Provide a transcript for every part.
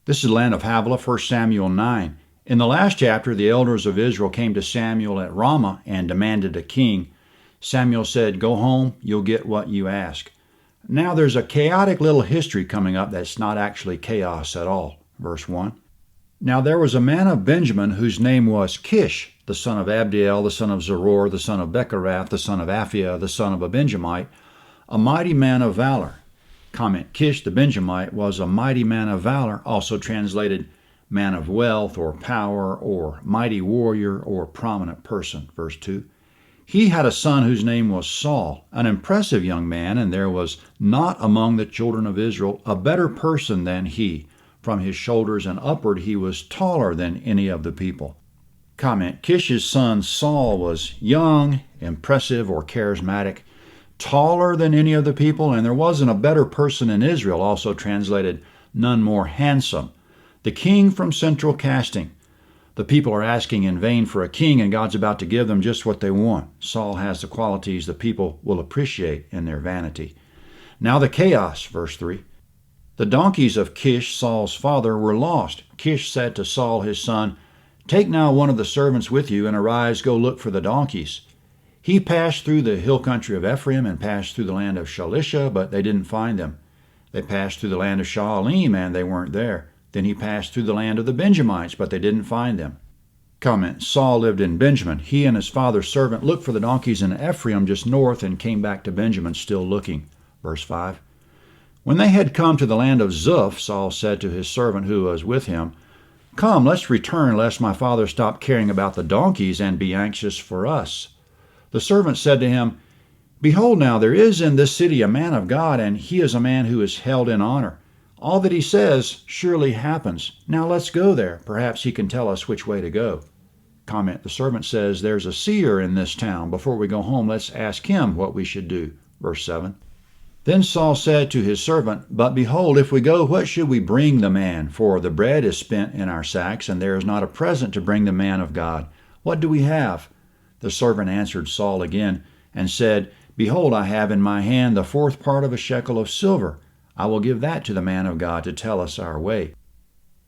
This is the land of Havilah, 1 Samuel 9. In the last chapter, the elders of Israel came to Samuel at Ramah and demanded a king. Samuel said, "Go home, you'll get what you ask." Now there's a chaotic little history coming up that's not actually chaos at all. Verse 1. Now there was a man of Benjamin whose name was Kish, the son of Abdiel, the son of Zeror, the son of Becherath, the son of Aphiah, the son of a Benjamite, a mighty man of valor. Comment, Kish the Benjamite was a mighty man of valor, also translated man of wealth or power or mighty warrior or prominent person. Verse 2. He had a son whose name was Saul, an impressive young man, and there was not among the children of Israel a better person than he. From his shoulders and upward he was taller than any of the people. Comment, Kish's son Saul was young, impressive, or charismatic, taller than any of the people, and there wasn't a better person in Israel, also translated none more handsome. The king from central casting. The people are asking in vain for a king, and God's about to give them just what they want. Saul has the qualities the people will appreciate in their vanity. Now the chaos, verse 3. The donkeys of Kish, Saul's father, were lost. Kish said to Saul his son, "Take now one of the servants with you, and arise, go look for the donkeys." He passed through the hill country of Ephraim and passed through the land of Shalisha, but they didn't find them. They passed through the land of Shaalim, and they weren't there. Then he passed through the land of the Benjamites, but they didn't find them. Comment, Saul lived in Benjamin. He and his father's servant looked for the donkeys in Ephraim just north and came back to Benjamin still looking. Verse 5. When they had come to the land of Zuph, Saul said to his servant who was with him, "Come, let's return, lest my father stop caring about the donkeys and be anxious for us." The servant said to him, "Behold now, there is in this city a man of God, and he is a man who is held in honor. All that he says surely happens. Now let's go there. Perhaps he can tell us which way to go." Comment, the servant says, "There's a seer in this town. Before we go home, let's ask him what we should do." Verse 7. Then Saul said to his servant, "But behold, if we go, what should we bring the man? For the bread is spent in our sacks, and there is not a present to bring the man of God. What do we have?" The servant answered Saul again and said, "Behold, I have in my hand the fourth part of a shekel of silver. I will give that to the man of God to tell us our way."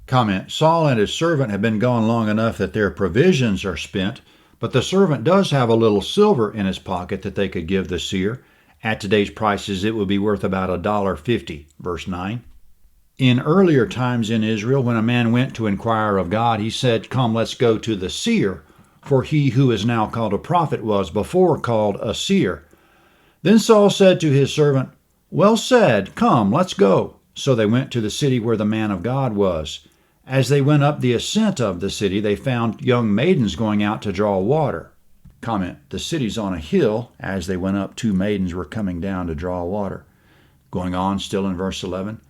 Comment, Saul and his servant have been gone long enough that their provisions are spent, but the servant does have a little silver in his pocket that they could give the seer. At today's prices, it would be worth about $1.50. Verse 9. In earlier times in Israel, when a man went to inquire of God, he said, "Come, let's go to the seer," for he who is now called a prophet was before called a seer. Then Saul said to his servant, "Well said, come, let's go." So they went to the city where the man of God was. As they went up the ascent of the city, they found young maidens going out to draw water. Comment, the city's on a hill. As they went up, 2 maidens were coming down to draw water. Going on, still in verse 11.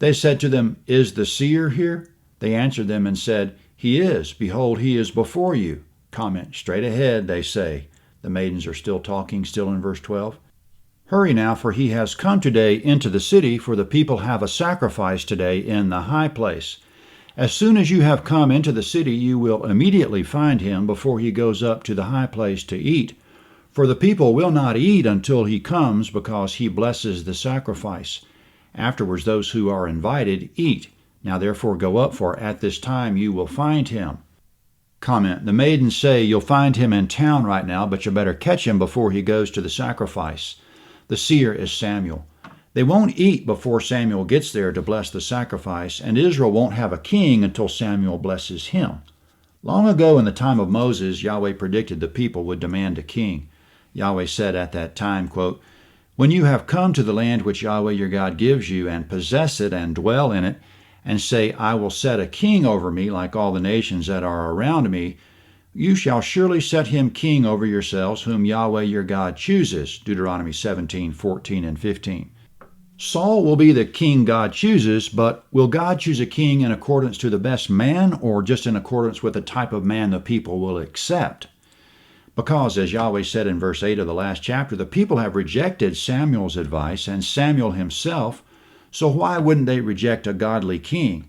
They said to them, "Is the seer here?" They answered them and said, "He is. Behold, he is before you." Comment, straight ahead, they say. The maidens are still talking, still in verse 12. "Hurry now, for he has come today into the city, for the people have a sacrifice today in the high place. As soon as you have come into the city, you will immediately find him before he goes up to the high place to eat. For the people will not eat until he comes, because he blesses the sacrifice. Afterwards those who are invited eat. Now therefore go up, for at this time you will find him." Comment, the maidens say, "You'll find him in town right now, but you better catch him before he goes to the sacrifice." The seer is Samuel. They won't eat before Samuel gets there to bless the sacrifice, and Israel won't have a king until Samuel blesses him. Long ago in the time of Moses, Yahweh predicted the people would demand a king. Yahweh said at that time, quote, "When you have come to the land which Yahweh your God gives you, and possess it and dwell in it, and say, 'I will set a king over me like all the nations that are around me,' you shall surely set him king over yourselves, whom Yahweh your God chooses." Deuteronomy 17:14 and 15. Saul will be the king God chooses, but will God choose a king in accordance to the best man, or just in accordance with the type of man the people will accept? Because, as Yahweh said in verse 8 of the last chapter, the people have rejected Samuel's advice and Samuel himself, so why wouldn't they reject a godly king?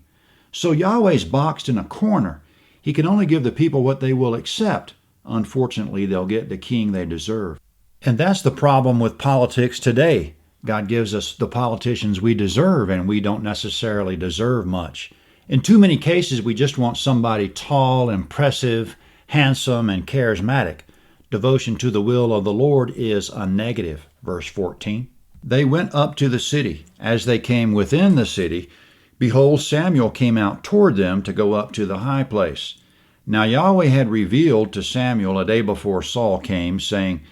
So Yahweh's boxed in a corner. He can only give the people what they will accept. Unfortunately, they'll get the king they deserve. And that's the problem with politics today. God gives us the politicians we deserve, and we don't necessarily deserve much. In too many cases, we just want somebody tall, impressive, handsome, and charismatic. Devotion to the will of the Lord is a negative. Verse 14. They went up to the city. As they came within the city, behold, Samuel came out toward them to go up to the high place. Now Yahweh had revealed to Samuel a day before Saul came, saying,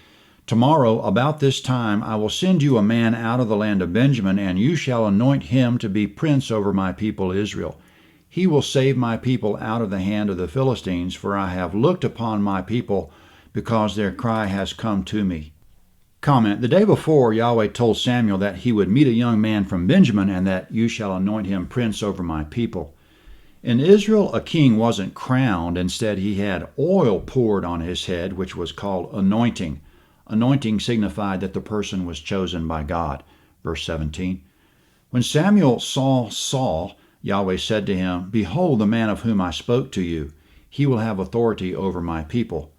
Tomorrow, about this time, I will send you a man out of the land of Benjamin, and you shall anoint him to be prince over my people Israel. He will save my people out of the hand of the Philistines, for I have looked upon my people, because their cry has come to me. Comment: the day before, Yahweh told Samuel that he would meet a young man from Benjamin, and that you shall anoint him prince over my people. In Israel, a king wasn't crowned. Instead, he had oil poured on his head, which was called anointing. Anointing signified that the person was chosen by God. Verse 17. When Samuel saw Saul, Yahweh said to him, Behold the man of whom I spoke to you. He will have authority over my people.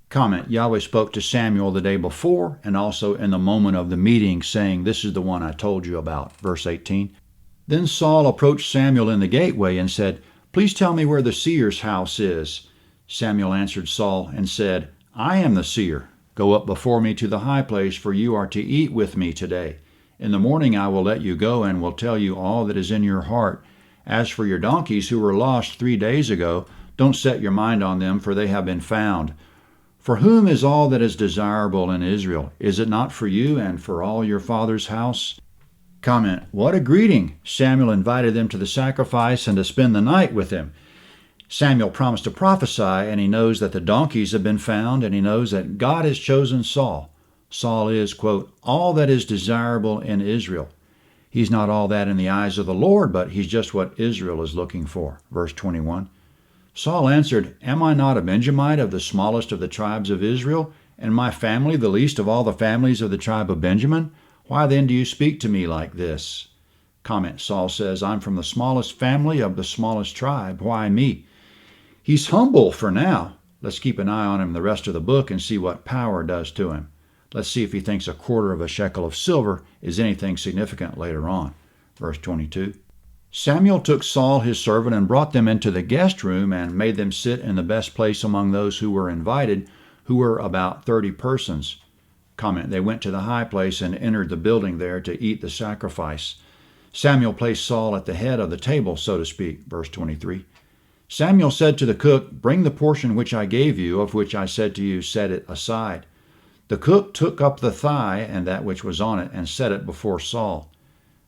Comment: Yahweh spoke to Samuel the day before and also in the moment of the meeting, saying, This is the one I told you about. Verse 18. Then Saul approached Samuel in the gateway and said, Please tell me where the seer's house is. Samuel answered Saul and said, I am the seer. Go up before me to the high place, for you are to eat with me today. In the morning I will let you go and will tell you all that is in your heart. As for your donkeys who were lost 3 days ago, don't set your mind on them, for they have been found. For whom is all that is desirable in Israel? Is it not for you and for all your father's house? Comment: what a greeting! Samuel invited them to the sacrifice and to spend the night with him. Samuel promised to prophesy, and he knows that the donkeys have been found, and he knows that God has chosen Saul. Saul is, quote, all that is desirable in Israel. He's not all that in the eyes of the Lord, but he's just what Israel is looking for. Verse 21. Saul answered, Am I not a Benjamite of the smallest of the tribes of Israel, and my family the least of all the families of the tribe of Benjamin? Why then do you speak to me like this? Comment: Saul says, I'm from the smallest family of the smallest tribe. Why me? He's humble for now. Let's keep an eye on him the rest of the book and see what power does to him. Let's see if he thinks a quarter of a shekel of silver is anything significant later on. Verse 22. Samuel took Saul his servant and brought them into the guest room and made them sit in the best place among those who were invited, who were about 30 persons. Comment: they went to the high place and entered the building there to eat the sacrifice. Samuel placed Saul at the head of the table, so to speak. Verse 23. Samuel said to the cook, Bring the portion which I gave you, of which I said to you, set it aside. The cook took up the thigh and that which was on it and set it before Saul.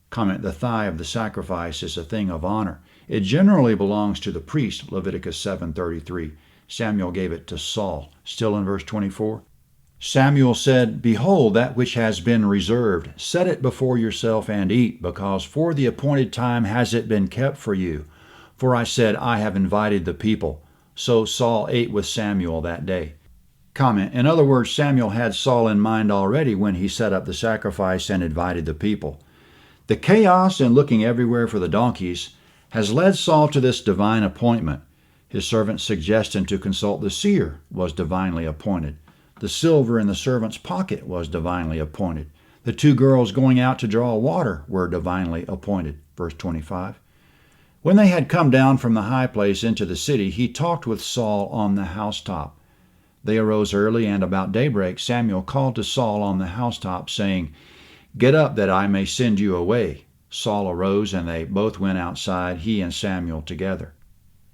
Comment: the thigh of the sacrifice is a thing of honor. It generally belongs to the priest, Leviticus 7:33. Samuel gave it to Saul. Still in verse 24. Samuel said, Behold, that which has been reserved, set it before yourself and eat, because for the appointed time has it been kept for you. For I said, I have invited the people. So Saul ate with Samuel that day. Comment: in other words, Samuel had Saul in mind already when he set up the sacrifice and invited the people. The chaos in looking everywhere for the donkeys has led Saul to this divine appointment. His servant's suggestion to consult the seer was divinely appointed. The silver in the servant's pocket was divinely appointed. The 2 girls going out to draw water were divinely appointed. Verse 25. When they had come down from the high place into the city, he talked with Saul on the housetop. They arose early, and about daybreak Samuel called to Saul on the housetop, saying, Get up, that I may send you away. Saul arose, and they both went outside, he and Samuel together.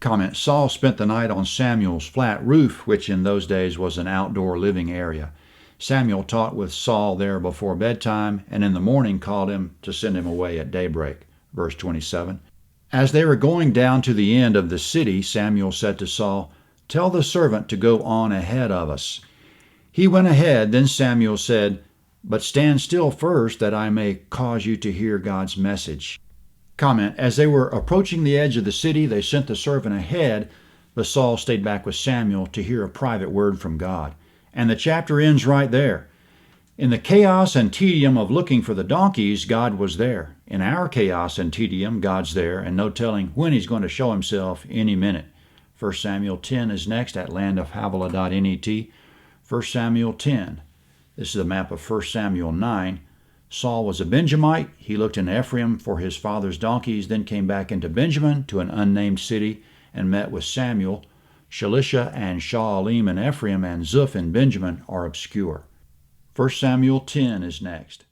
Comment: Saul spent the night on Samuel's flat roof, which in those days was an outdoor living area. Samuel talked with Saul there before bedtime, and in the morning called him to send him away at daybreak. Verse 27. As they were going down to the end of the city, Samuel said to Saul, Tell the servant to go on ahead of us. He went ahead. Then Samuel said, But stand still first, that I may cause you to hear God's message. Comment: as they were approaching the edge of the city, they sent the servant ahead, but Saul stayed back with Samuel to hear a private word from God. And the chapter ends right there. In the chaos and tedium of looking for the donkeys, God was there. In our chaos and tedium, God's there, and no telling when he's going to show himself any minute. 1 Samuel 10 is next at landofhavilah.net. 1 Samuel 10. This is a map of 1 Samuel 9. Saul was a Benjamite. He looked in Ephraim for his father's donkeys, then came back into Benjamin to an unnamed city and met with Samuel. Shalisha and Shaalim in Ephraim and Zuph in Benjamin are obscure. 1 Samuel 10 is next.